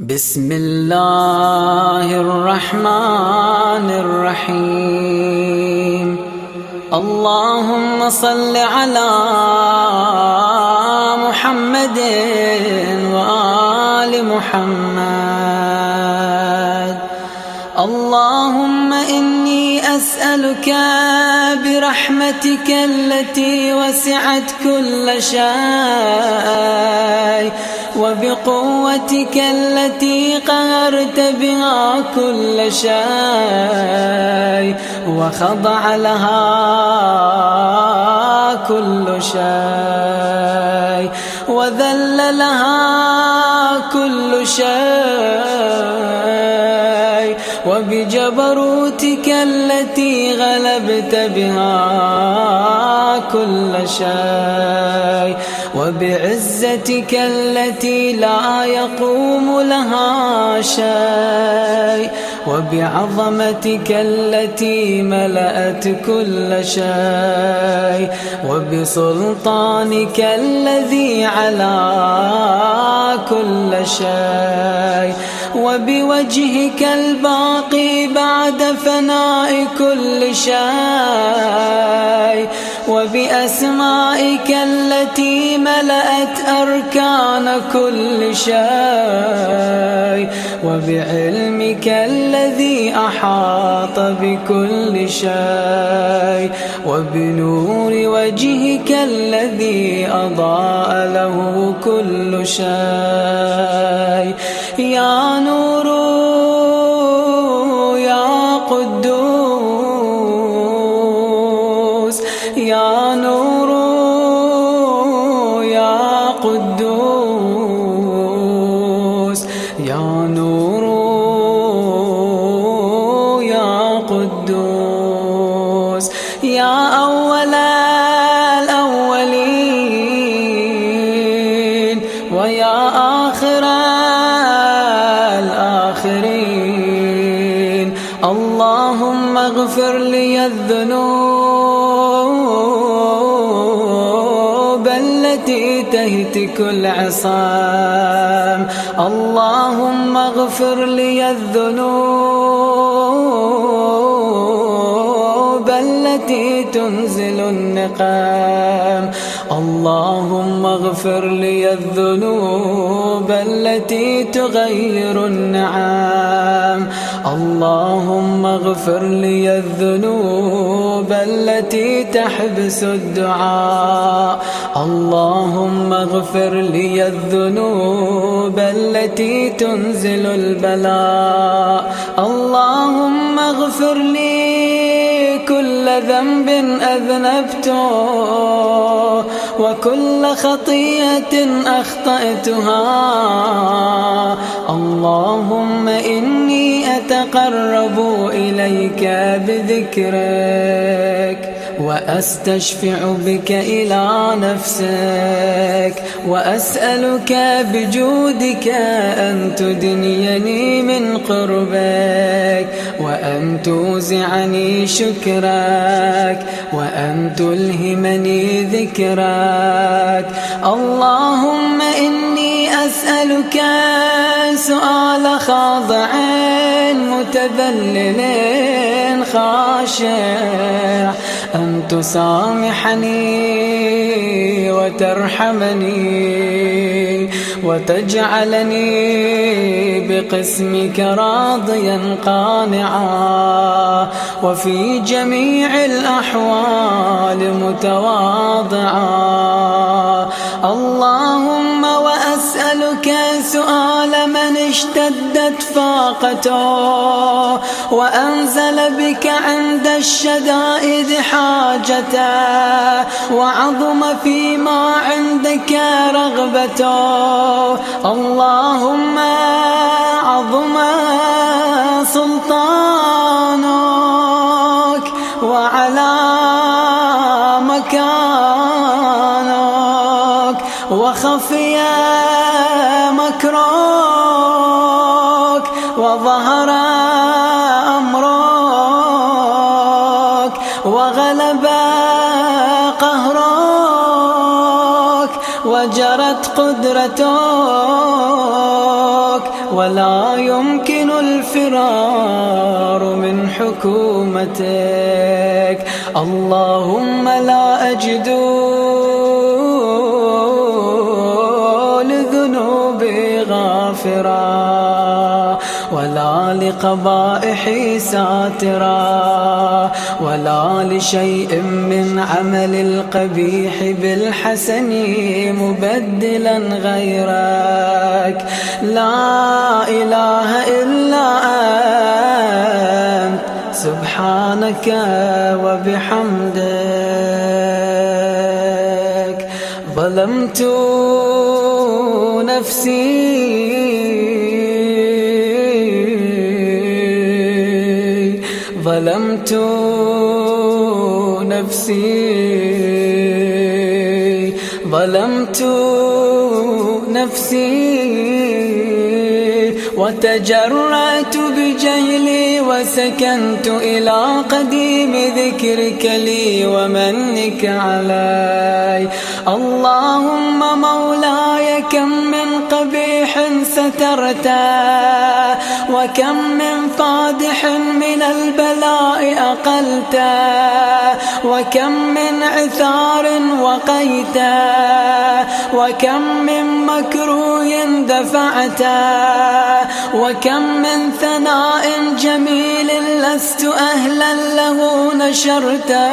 بسم الله الرحمن الرحيم. اللهم صل على محمد وآل محمد. اللهم إني أسألك برحمتك التي وسعت كل شيء وبقوتك التي قهرت بها كل شيء وخضع لها كل شيء وذل لها كل شيء وبجبروتك التي غلبت بها كل شيء وبعزتك التي لا يقوم لها شيء وبعظمتك التي ملأت كل شيء وبسلطانك الذي على كل شيء وبوجهك الباقي بعد فناء كل شيء وبأسمائك التي ملأت أركان كل شيء وبعلمك الذي أحاط بكل شيء وبنور وجهك الذي أضاء له كل شيء. يا نور يا قدوس، يا نور يا قدوس، يا نور يا قدوس. يا أول الأولين ويا آخر الآخرين. اللهم اغفر لي الذنوب التي تهتك العصام. اللهم اغفر لي الذنوب التي تنزل النقام. اللهم اغفر لي الذنوب التي تغير النعام. اللهم اغفر لي الذنوب التي تحبس الدعاء. اللهم اغفر لي الذنوب التي تنزل البلاء. اللهم اغفر لي كل ذنب أذنبته وكل خطيئة أخطأتها. اللهم إني أتقرب إليك بذكرك وأستشفع بك إلى نفسك وأسألك بجودك أن تدنيني من قربك وأن توزعني شكرك وأن تلهمني ذكرك. اللهم إني أسألك سؤال خاضع متذلل خاشع أن تسامحني وترحمني وتجعلني بقسمك راضيا قانعا وفي جميع الأحوال متواضعا. اللهم وأسألك سؤال من اشتدت فاقته وأنزل بك عند الشدائد حاجته وعظم فيما عندك رغبته. اللهم عظم سلطانك وعلى مكانك وخفي مكرك وظهر أمرك وغلب قهرك وجرت قدرتك، ولا يمكن الفرار من حكومتك. اللهم لا أجد لذنوبي غافرا، ولا لقبائحي ساترا، ولا لشيء من عمل القبيح بالحسن مبدلا غيرك. لا إله إلا أنت سبحانك وبحمدك. ظلمت نفسي ظلمت نفسي ظلمت نفسي، وتجرأت بجهلي وسكنت إلى قديم ذكرك لي ومنك علي. اللهم مولاي كم من قبيح سترته، وكم من فادح من البلاء أقلته، وكم من عثار وقيته، وكم من مكروه دفعته، وكم من ثناء جميل لست أهلا له نشرته.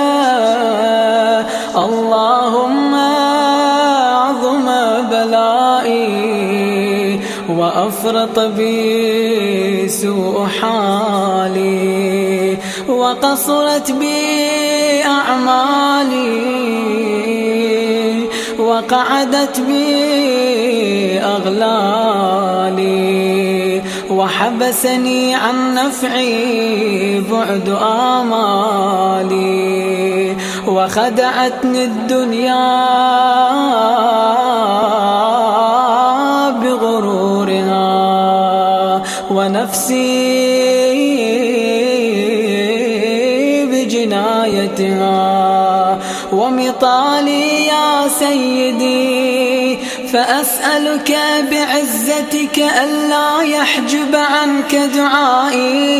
اللهم عظم بلائي وأفرط بي سوء حالي، وقصرت بي أعمالي، وقعدت بي أغلالي، وحبسني عن نفعي بعد آمالي، وخدعتني الدنيا بغرورها، ونفسي بجنايتها، ومطالي يا سيدي، فأسألك بعزتك ألا يحجب عنك دعائي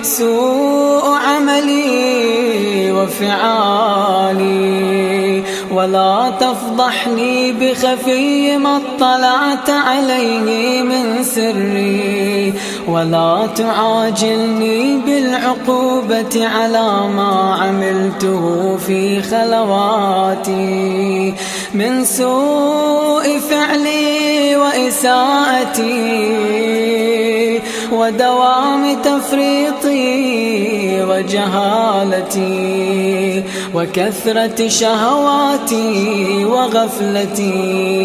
سوء عملي وفعالي، ولا تفضحني بخفي ما اطلعت عليه من سري، ولا تعاجلني بالعقوبة على ما عملته في خلواتي من سوء فعلي وإساءتي، ودوام تفريطي وجهالتي، وكثرة شهواتي وغفلتي.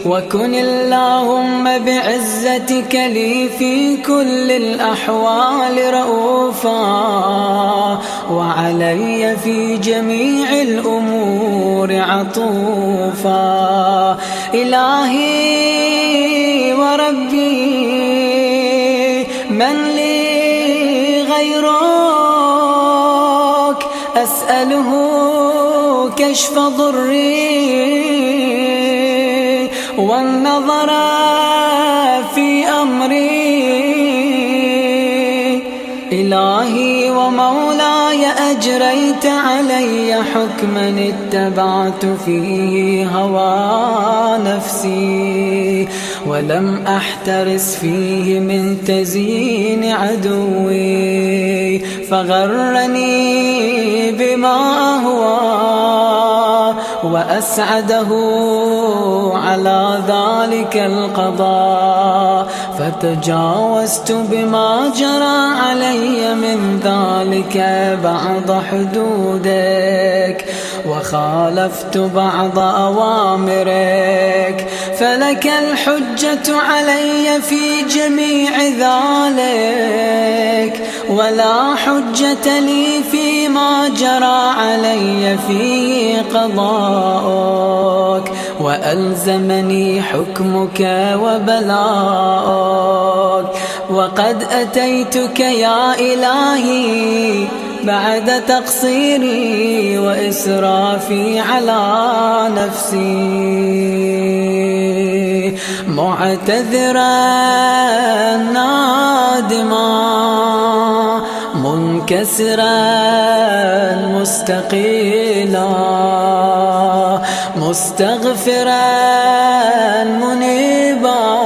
وكن اللهم بعزتك لي في كل الأحوال رؤوفا، وعلي في جميع الأمور عطوفا. إلهي وربي من لي غيرك، أسأله كشف ضري والنظر في أمري. إلهي ومولاي أجريت علي حكما اتبعت فيه هوى نفسي، ولم أحترس فيه من تزيين عدوي، فغرني بما أهوى وأسعده على ذلك القضاء، فتجاوزت بما جرى علي من ذلك بعض حدودك، وخالفت بعض أوامرك، فلك الحجة علي في جميع ذلك، ولا حجة لي فيما جرى علي فيه قضاءك، وألزمني حكمك وبلاءك. وقد أتيتك يا إلهي بعد تقصيري وإسرافي على نفسي، معتذرا نادما منكسرا مستقيلا، مستغفرا منيبا،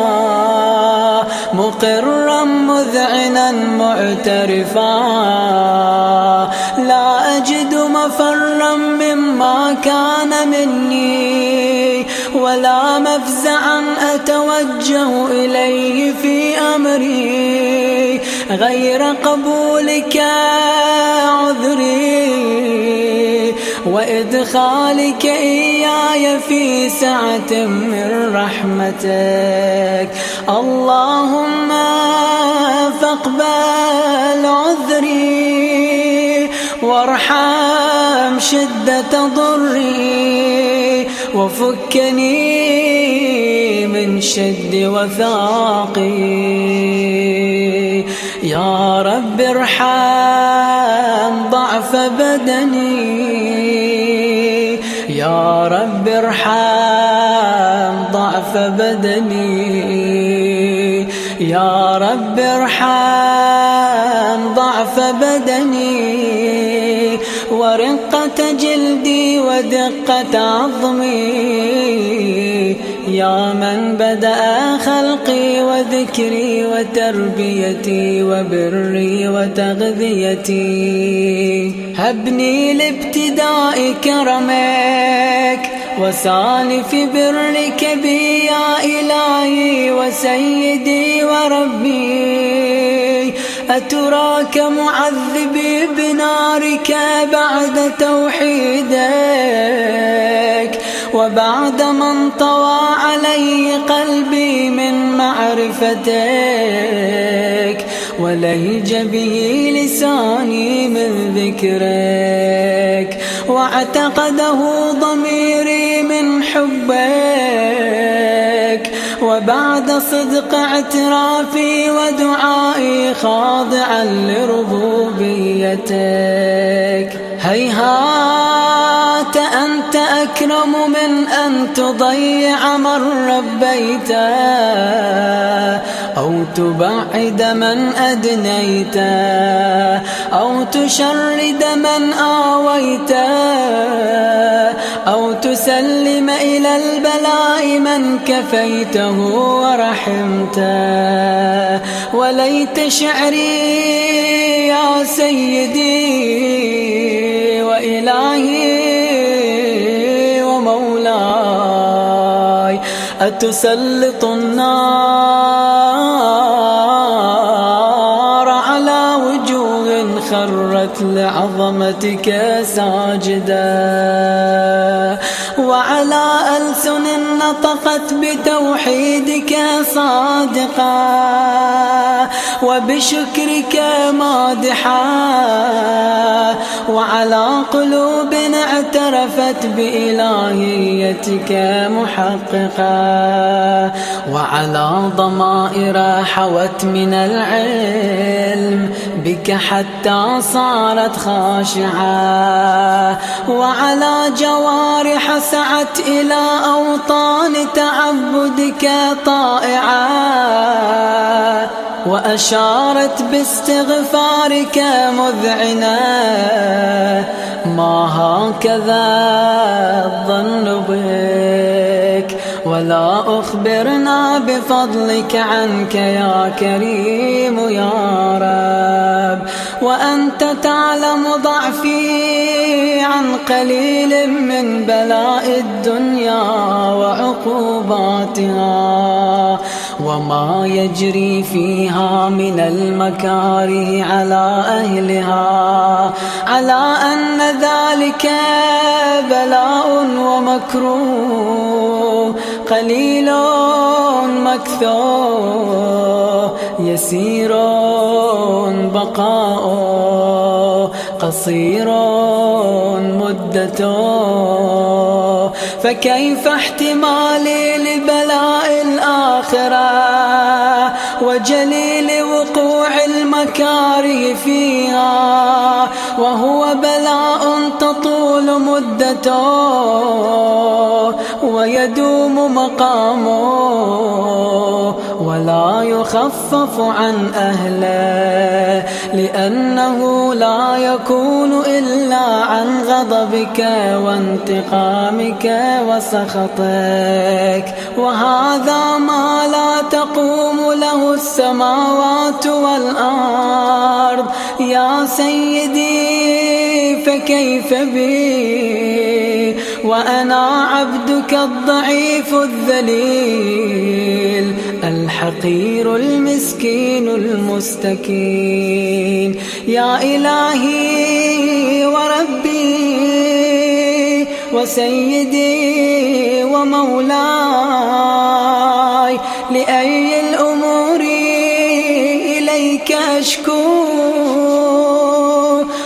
مقرا مذعنا معترفا، لا أجد مفرا مما كان مني، ولا مفزعا أتوجه إليه في أمري، غير قبولك عذري وإدخالك إياي في سعة من رحمتك. اللهم فاقبل عذري وارحم شدة ضري، وفكني من شد وثاقي. يا رب ارحم ضعف بدني، يا رب ارحم ضعف بدني، يا رب ارحم ضعف بدني، ورقة جلدي ودقة عظمي، يا من بدأ خلقي وذكري وتربيتي وبري وتغذيتي. هبني لابتداء كرمك وسالف برك بي يا إلهي وسيدي وربي. أتراك معذبي بنارك بعد توحيدك، وبعد من طوى علي قلبي من معرفتك، ولهج به لساني من ذكرك، واعتقده ضميري من حبك، وبعد صدق اعترافي ودعائي خاضعا لربوبيتك. هيهات أنت أكرم من أن تضيع من ربيته، أو تبعد من أدنيته، أو تشرد من آويته، أو تسلم إلى البلاء من كفيته ورحمته. وليت شعري يا سيدي وإلهي ومولاي، أتسلط النار على وجوه خرت لعظمتك ساجدا، وعلى ألسن نطقت بتوحيدك صادقا، وبشكرك مادحا، وعلى قلوب اعترفت بإلهيتك محققا، وعلى ضمائر حوت من العلم بك حتى صارت خاشعة، وعلى جوارح سعت إلى أوطان تعبدك طائعة، وأشارت باستغفارك مذعنة. ما هكذا الظن بك، ولا أخبرنا بفضلك عنك يا كريم يا رب. وأنت تعلم ضعفي عن قليل من بلاء الدنيا وعقوباتها، وما يجري فيها من المكاره على أهلها، على أن ذلك بلاء ومكروه، قليل مكثور، يسير بقاؤه، قصير مدته. فكيف احتمالي لبلاء الآخرة وجليل وقوع المكاره فيها، وهو بلاء تطول مدته ويدوم مقامه ولا يخفف عن أهله، لأنه لا يكون إلا عن غضبك وانتقامك وسخطك، وهذا ما لا تقوم له السماوات والأرض. يا سيدي فكيف بي وأنا عبدك الضعيف الذليل الحقير المسكين المستكين. يا إلهي وربي وسيدي ومولاي، لأي الأمور إليك أشكو،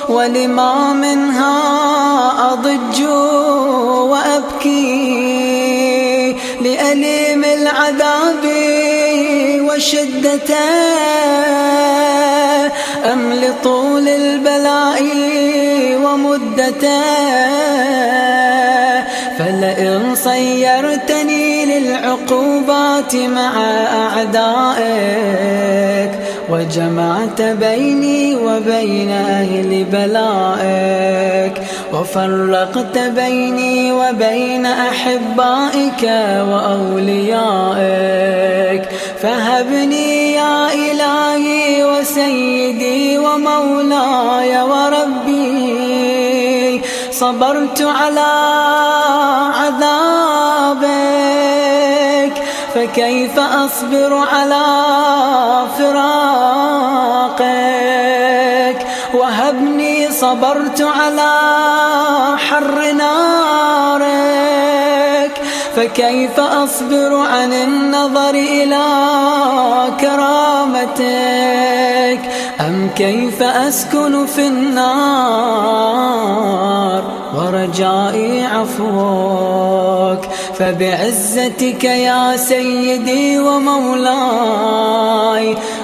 ولما منها أضج وأبكي، لأليم العذاب وشدته أم لطول البلاء ومدته. فلئن صيرتني للعقوبات مع أعدائك وجمعت بيني وبين أهل بلائك وفرقت بيني وبين أحبائك وأوليائك، فهبني يا إلهي وسيدي ومولاي وربي، صبرت على عذابك فكيف أصبر على فراقك، وهبني صبرت على حر نارك فكيف أصبر عن النظر إلى كرامتك، أم كيف أسكن في النار ورجائي عفوك. فبعزتك يا سيدي ومولاي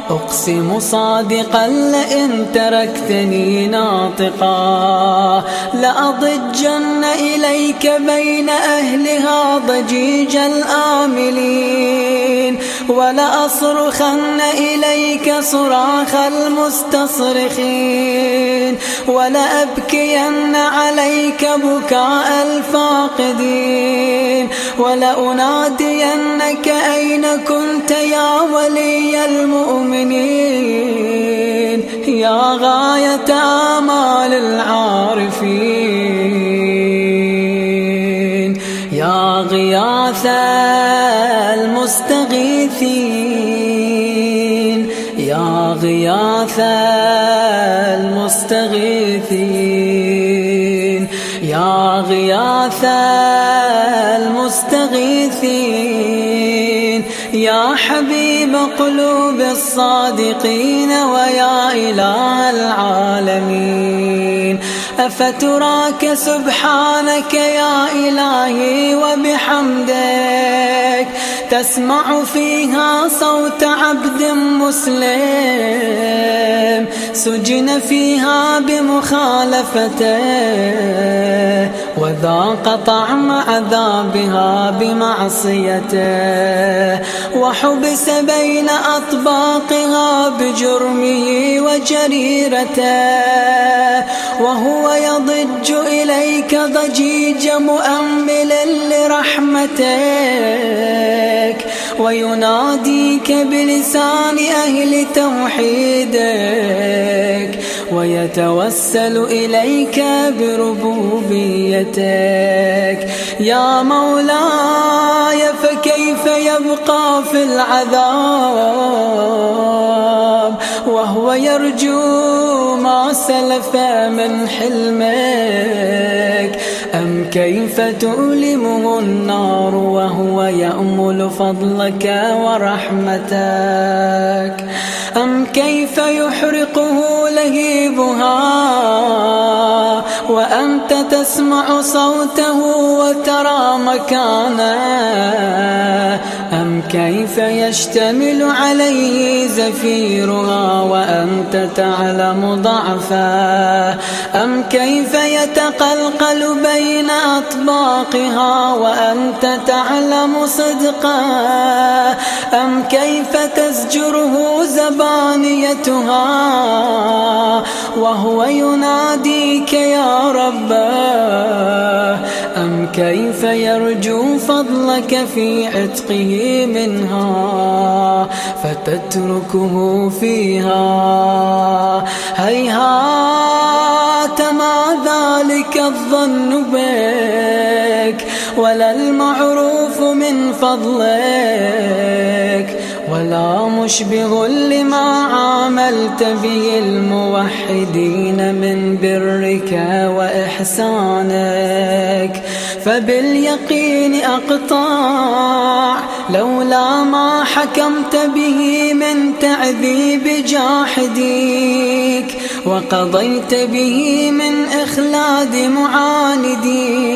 أقسم صادقا لئن تركتني ناطقا لأضجن إليك بين أهلها ضجيج الآملين، ولأصرخن إليك صراخ المستصرخين، ولأبكين عليك بكاء الفاقدين، ولأنادينك أين كنت يا ولي المؤمنين، يا غاية آمال العارفين، يا غياث المستغيثين، يا غياث المستغيثين، يا غياث المستغيثين، يا حبيب قلوب الصادقين ويا إله العالمين. أفتراك سبحانك يا إلهي وبحمدك تسمع فيها صوت عبد مسلم سجن فيها بمخالفته وذاق طعم عذابها بمعصيته وحبس بين أطباقها بجرمه وجريرته وهو يضج إليك ضجيج مؤمل لرحمتك ويناديك بلسان أهل توحيدك ويتوسل إليك بربوبيتك. يا مولاي فكيف يبقى في العذاب وهو يرجو ما سلف من حلمك؟ أم كيف تؤلمه النار وهو يأمل فضلك ورحمتك؟ أم كيف يحرقه لهيبها وأنت تسمع صوته وترى مكانه؟ أم كيف يشتمل عليه زفيرها وأنت تعلم ضعفا؟ أم كيف يتقلقل بين أطباقها وأنت تعلم صدقا؟ أم كيف تزجره زبانيتها وهو يناديك يا رباه؟ أم كيف يرجو فضلك في عتقه منها فتتركه فيها؟ هيهات ما ذلك الظن بك ولا المعروف من فضلك ولا مشبه لما عاملت به الموحدين من برك وإحسانك. فباليقين أقطع لولا ما حكمت به من تعذيب جاحديك وقضيت به من إخلاد معانديك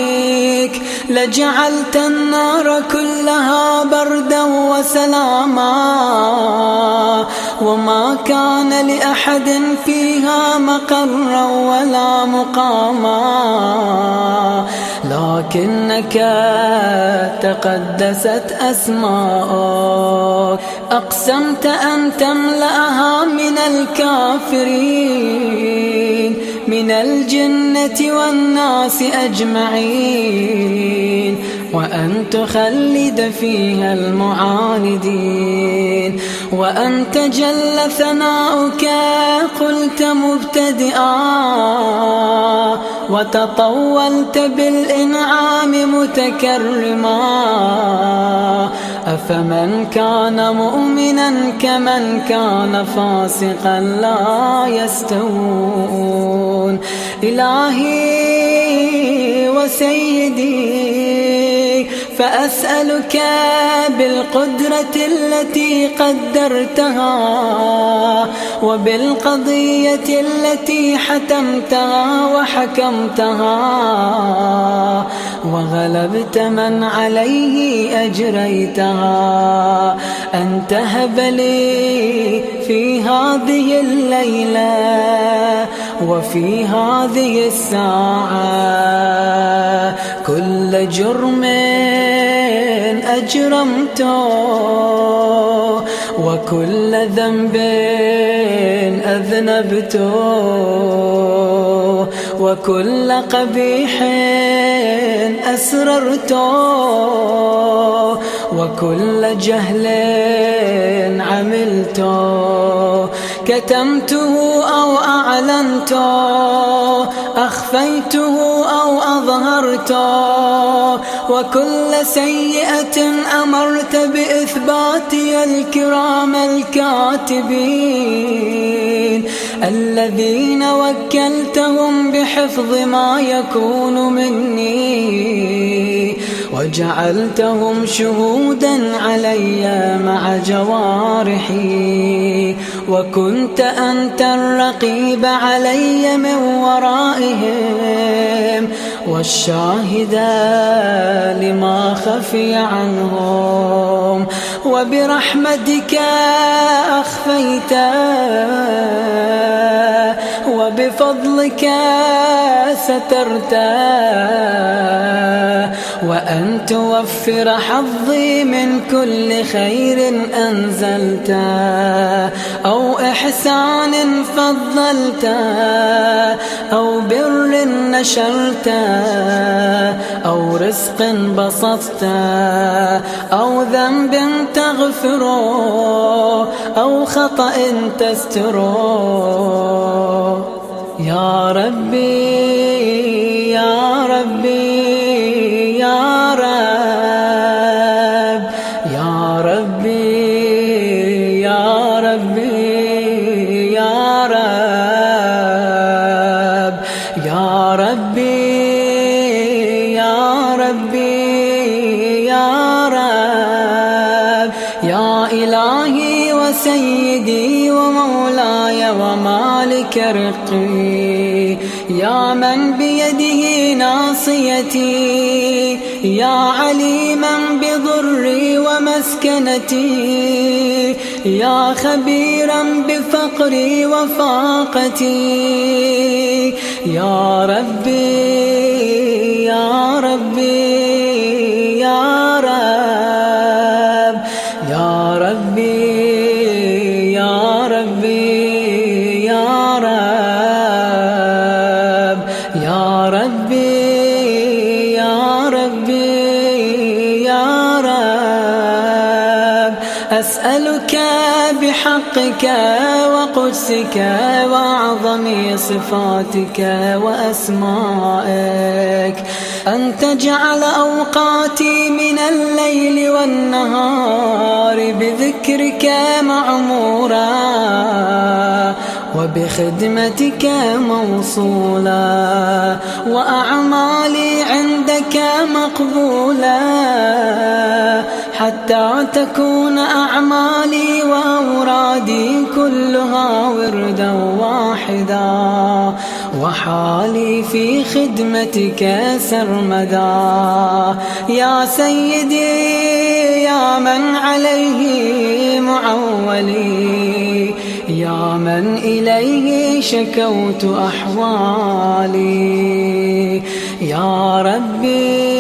لجعلت النار كلها بردا وسلاما وما كان لأحد فيها مقرا ولا مقاما. لكنك تقدست أسماءك أقسمت أن تملأها من الكافرين من الجنة والناس أجمعين وأن تخلد فيها المعاندين. وأنت جل ثناؤك قلت مبتدئا وتطولت بالإنعام متكرما. أفمن كان مؤمنا كمن كان فاسقا لا يستوون. إلهي وسيدي فأسألك بالقدرة التي قدرتها وبالقضية التي حتمتها وحكمتها وغلبت من عليه أجريتها أن تهب لي في هذه الليلة وفي هذه الساعة كل جرم أجرمته وكل ذنب أذنبته وكل قبيح أسررته وكل جهل عملته كتمته أو أعلنته أخفيته أو أظهرته وكل سيئة أمرت بإثباتي الكرام الكاتبين الذين وكلتهم بحفظ ما يكون مني وجعلتهم شهودا علي مع جوارحي وكنت أنت الرقيب علي من ورائهم والشاهد لما خفي عنهم وبرحمتك أخفيت وبفضلك سترت وأن توفر حظي من كل خير أنزلت أو إحسان فضلت أو بر نشرت أو رزق بسطت أو ذنب تغفر أو خطأ تستر يا ربي يا ربي يا رب يا ربي يا ربي يا رب يا ربي يا ربي يا رب يا إلهي وسيدي ومولاي ومالك رقي يا من بيده ناصيتي، يا عليما بضري ومسكنتي، يا خبيرا بفقري وفاقتي، يا ربي يا ربي يا رب، يا ربي يا ربي يا رب، يا ربي يا ربي يا رب. أسألك بحقك وقدسك وأعظم صفاتك وأسمائك أن تجعل أوقاتي من الليل والنهار بذكرك معمورا، وبخدمتك موصولا، وأعمالي عندك مقبولا، حتى تكون أعمالي وأورادي كلها وردا واحدا، وحالي في خدمتك سرمدا. يا سيدي يا من عليه معولي، يا من إليه شكوت أحوالي، يا ربي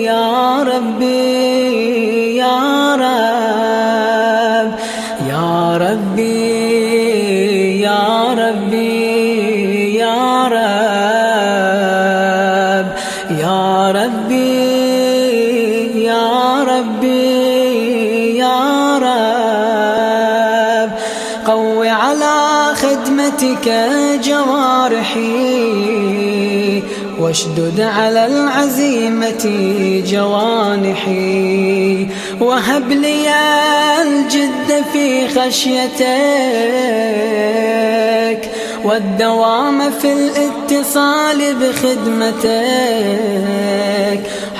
يا ربي يا رب، يا ربي يا ربي يا رب، يا ربي يا ربي يا رب. قو على خدمتك جوارحي، واشدد على العزيمة جوانحي، وهب لي الجد في خشيتك، والدوام في الاتصال بخدمتك،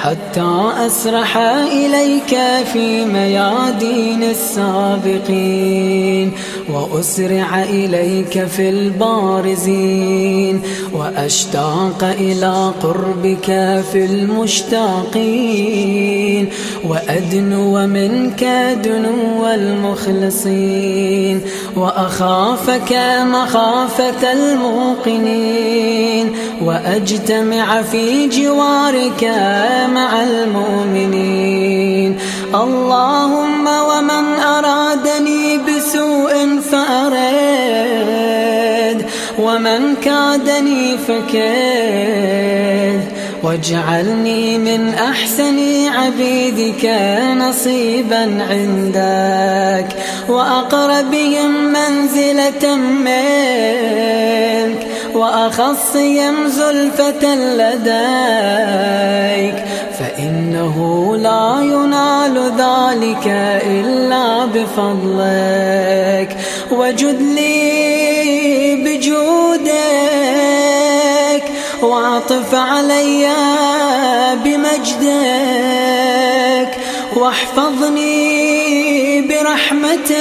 حتى أسرح إليك في ميادين السابقين، وأسرع إليك في البارزين، وأشتاق إلى قربك في المشتاقين، وأدنو منك دنو المخلصين، وأخافك مخافة الموقنين، وأجتمع في جوارك مع المؤمنين. اللهم ومن أرادني بسوء فأرد، ومن كادني فكد، واجعلني من أحسن عبيدك نصيبا عندك، وأقربهم منزلة منك، وأخصهم زلفة لديك، فإنه لا ينال ذلك إلا بفضلك. وجد لي بجودك، واعطف علي بمجدك، واحفظني برحمتك،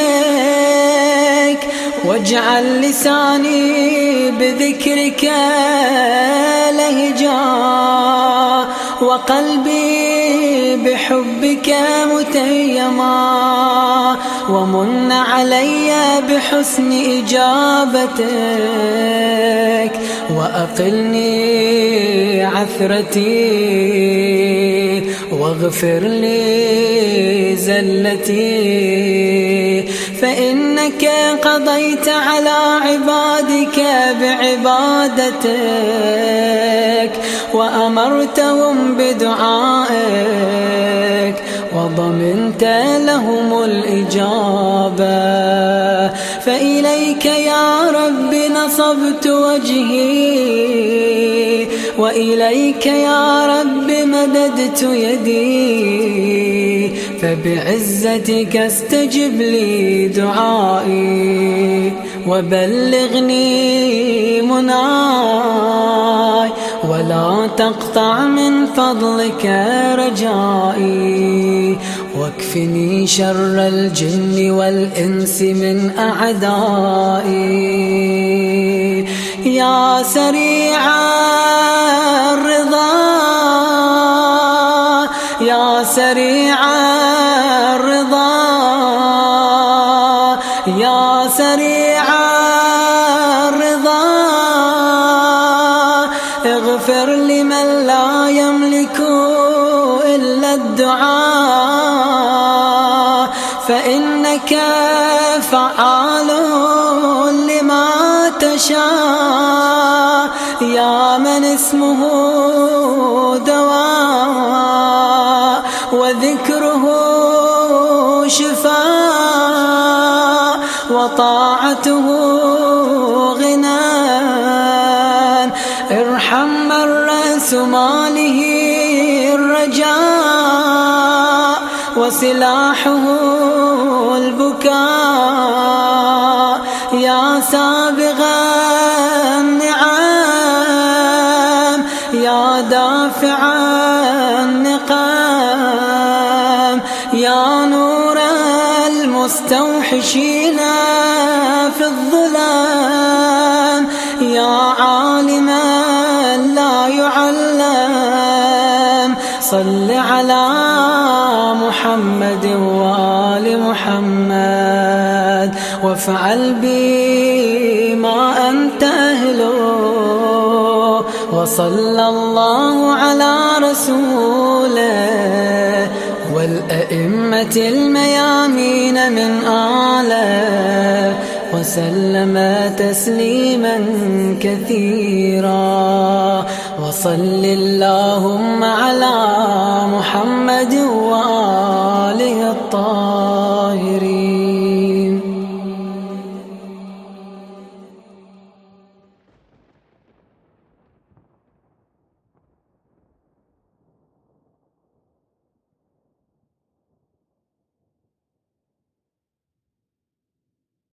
واجعل لساني بذكرك لهجا، وقلبي بحبك متيما، ومن علي بحسن إجابتك، وأقلني عثرتي، واغفر لي زلتي، فإنك قضيت على عبادك بعبادتك، وأمرتهم بدعائك، وضمنت لهم الإجابة. فإليك يا رب نصبت وجهي، وإليك يا رب مددت يدي، فبعزتك استجب لي دعائي، وبلغني مناي، ولا تقطع من فضلك رجائي، واكفني شر الجن والإنس من أعدائي. يا سريع الرضا يا سريع الرضا يا سريع الرضا اغفر لمن لا يملك إلا الدعاء فإنك فعال لما تشاء يا من اسمه دواء وذكره شفاء وطاعته غنى ارحم من رأس ماله الرجاء وسلاحه البكاء يا سابغ النعم يا دافع النقام يا نور المستوحشين في الظلام يا عالما لا يعلم صل على محمد وآل محمد وافعل بي ما أنت أهله وصلى الله على رسوله والأئمة الميامين من آله وسلم تسليما كثيرا وصل اللهم على محمد وآله